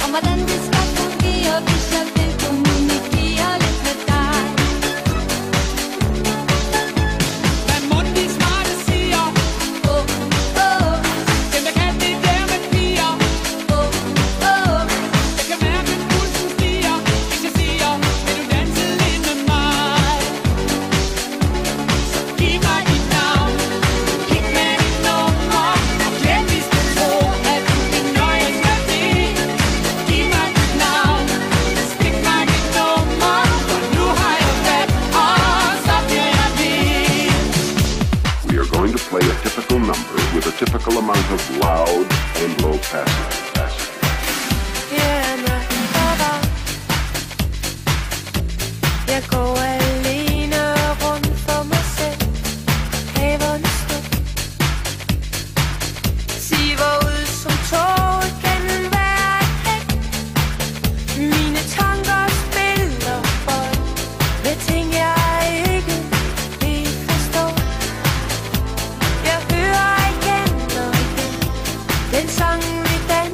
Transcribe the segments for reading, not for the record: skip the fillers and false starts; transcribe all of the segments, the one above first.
om hvordan det skal fungere, hvis jeg vil kommunikere lidt med dig. Hvad munden de smarte siger. Dem der kan det der med piger. Jeg kan mærke at pulsen stiger, hvis jeg siger, vil du danse lidt med mig? Så giv mig dit navn, hit med dit nummer, og glem hvis du tror, at du kan nøjes med det. Giv mig dit navn, stik mig dit nummer, for nu har jeg fat, og så bliver jeg vild. We are going to play a typical number with a typical amount of loud and low passage. Jeg går alene rundt for mig selv. Haverne stå, siver ud som toget gennem hver hæk. Mine tanker spiller bold med ting jeg ikke helt forstår. Jeg hører igen og igen den sang vi danser.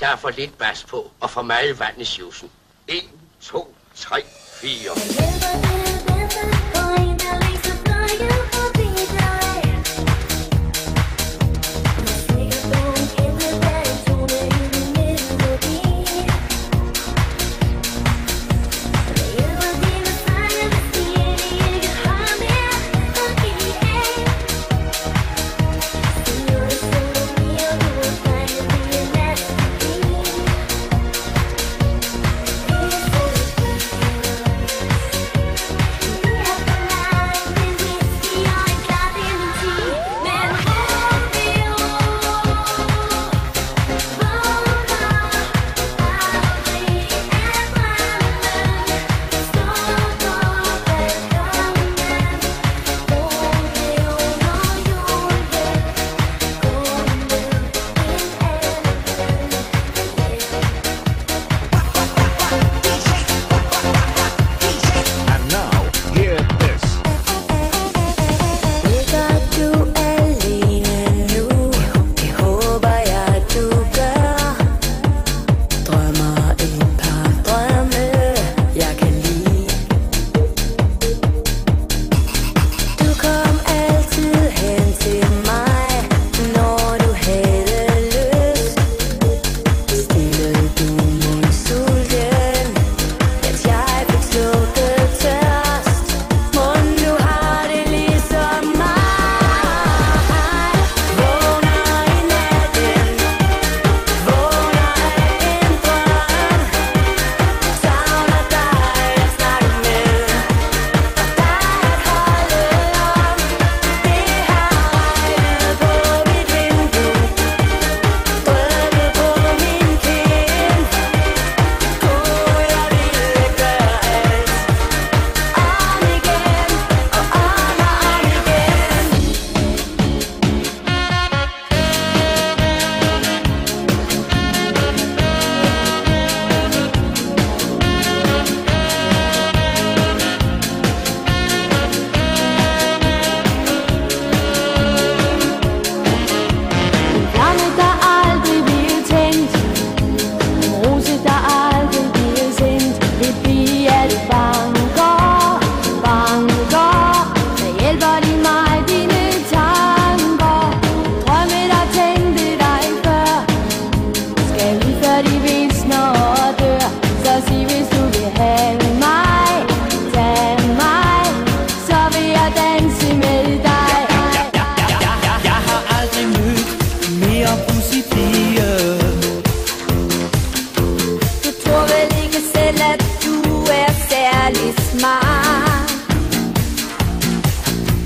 Der er for lidt bas på, og for meget vand i sjusen. 1, 2, 3, 4.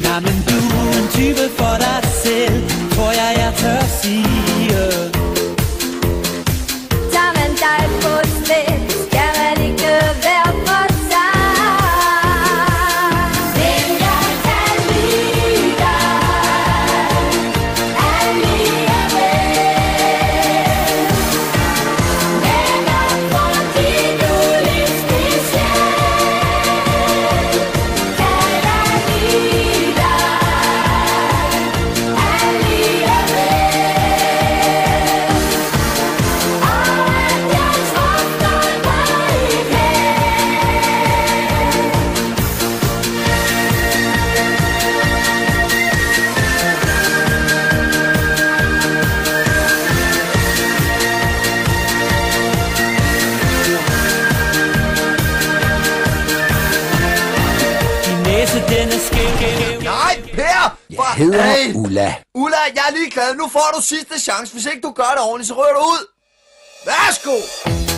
Jamen du er en type for dig selv, tror jeg tør sige. Tager man dig på slet, skal man ikke være for sig. Men jeg kan lide dig alligevel. Netop fordi du er lidt speciel, kan jeg lide dig Den er skæv. Nej, Per! Jeg hedder Ulla. Ulla, jeg er ligeglad. Nu får du sidste chance. Hvis ikke du gør det ordentligt, så rører du ud. Værsgo!